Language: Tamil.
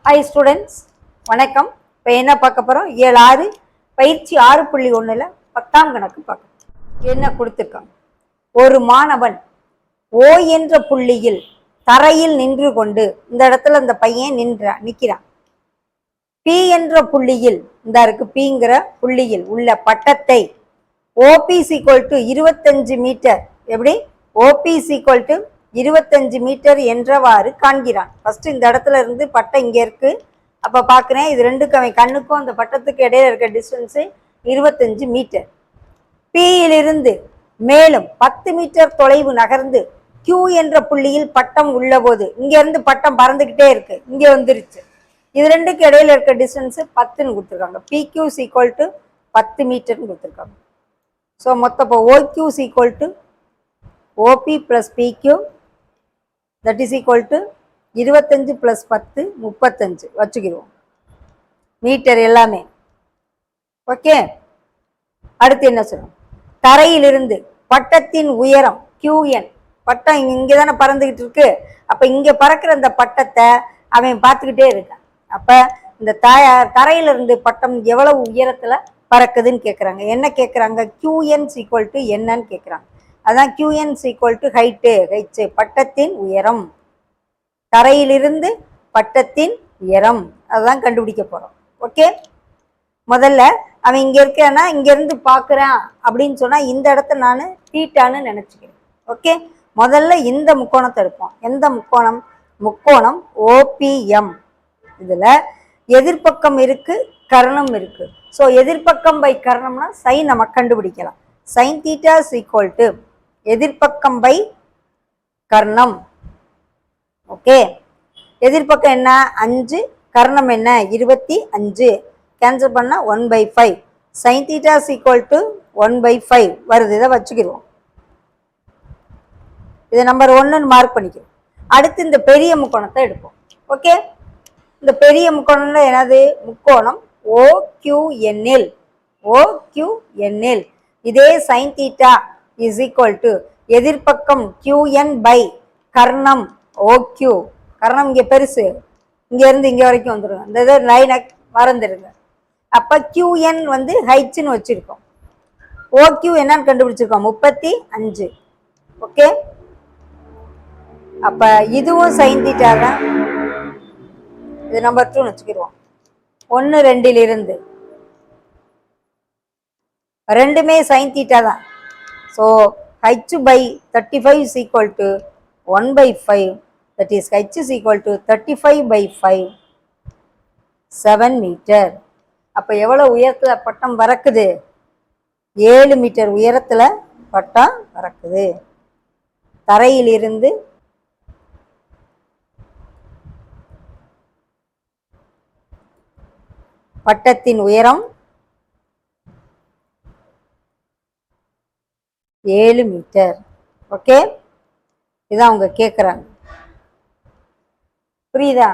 ஹாய் ஸ்டூடெண்ட்ஸ், வணக்கம். இப்போ என்ன பார்க்க போகிறோம்? 7-6 பயிற்சி 6.1ல் 10ஆம் கணக்கு பார்க்கணும். என்ன கொடுத்துருக்காங்க? ஒரு மாணவன் ஓ என்ற புள்ளியில் தரையில் நின்று கொண்டு, இந்த இடத்துல இந்த பையன் நிற்கிறான். பி என்ற புள்ளியில், இந்த இருக்கு பிங்கிற புள்ளியில் உள்ள பட்டத்தை ஓபி = 25 மீட்டர், எப்படி ஓபி = 25 மீட்டர் என்றவாறு காண்கிறான். ஃபர்ஸ்ட் இந்த இடத்துல இருந்து பட்டம் இங்க இருக்கு. அப்ப பாக்குறேன், இது ரெண்டுக்கும் அவன் கண்ணுக்கும் அந்த பட்டத்துக்கு இடையில இருக்க டிஸ்டன்ஸ் 25 மீட்டர். பியிலிருந்து மேலும் 10 மீட்டர் தொலைவு நகர்ந்து Q என்ற புள்ளியில் பட்டம் உள்ள போது, இங்க இருந்து பட்டம் பறந்துகிட்டே இருக்கு, இங்க வந்துருச்சு. இது ரெண்டுக்கு இடையில இருக்க டிஸ்டன்ஸ் 10ன்னு கொடுத்துருக்காங்க. PQ = 10 மீட்டர்னு கொடுத்துருக்காங்க. ஸோ மொத்தம் இப்போ OQ = OP + PQ, that is equal to 25 + 10 35 வச்சுக்கிடுவோம் metre எல்லாமே. ஓகே, அடுத்து என்ன சொல்லணும்? தரையிலிருந்து பட்டத்தின் உயரம் QN, பட்டம் இங்கே தானே பறந்துகிட்டு இருக்கு. அப்ப இங்க பறக்கிற அந்த பட்டத்தை அவன் பார்த்துக்கிட்டே இருக்கான். அப்ப இந்த தரையிலிருந்து பட்டம் எவ்வளவு உயரத்துல பறக்குதுன்னு கேட்குறாங்க. என்ன கேட்குறாங்க? QN = என்னன்னு கேட்குறாங்க. அதான் QN = ஹைட்டு, பட்டத்தின் உயரம். தரையிலிருந்து பட்டத்தின் உயரம், அதுதான் கண்டுபிடிக்க போறோம். ஓகே, முதல்ல அவன் இங்க இருக்கானா, இங்க இருந்து பாக்குறான் அப்படின்னு சொன்னா இந்த இடத்த நான் தீட்டான்னு நினைச்சுக்கிறேன். ஓகே, முதல்ல இந்த முக்கோணத்தை எடுப்போம். எந்த முக்கோணம்? முக்கோணம் OPM. இதுல எதிர்பக்கம் இருக்கு, கர்ணம் இருக்கு. ஸோ எதிர்பக்கம் பை கர்ணம்னா சைன் நம்ம கண்டுபிடிக்கலாம். சைன் தீட்டா = எதிர்பக்கம் பை கர்ணம். ஓகே, எதிர்பக்கம் என்ன? 5, கர்ணம் என்ன? 25. கேன்சல் பண்ணா 1/5. சைன் தீட்டா = 1/5 வருது. இதை வச்சுக்கிடுவோம். இதை நம்பர் 1ன்னு மார்க் பண்ணிக்கிறோம். அடுத்து இந்த பெரிய முக்கோணத்தை எடுப்போம். ஓகே, இந்த பெரிய முக்கோணம்ல என்னது? முக்கோணம் OQN-இல். OQN-இல் இதே சைன் தீட்டா = எதிர்பக்கம் QN பை கர்ணம் OQ. கர்ணம் இங்க பெருசு, இங்க இருந்து இங்க வரைக்கும் வந்துடும். இந்த இதை லைனை மறந்துடுங்க. அப்ப QN ஹைட்ஸ்ன்னு வச்சிருக்கோம். OQ என்னன்னு கண்டுபிடிச்சிருக்கோம்? 35. ஓகே, அப்ப இதுவும் சைன் தீட்டா தான். இது நம்பர் 2ன்னு வச்சுக்கிடுவோம். 1, 2லிருந்து ரெண்டுமே சைன் தீட்டா தான். So H/35 = 1/5. that is H = 35/5, 7 மீட்டர். அப்ப எவ்வளவு உயரத்துல பட்டம் பறக்குது? 7 மீட்டர் உயரத்துல பட்டம் பறக்குது. தரையிலிருந்து பட்டத்தின் உயரம் 7 மீட்டர். ஓகே, இதான் அவங்க கேட்குறாங்க. புரியுதா?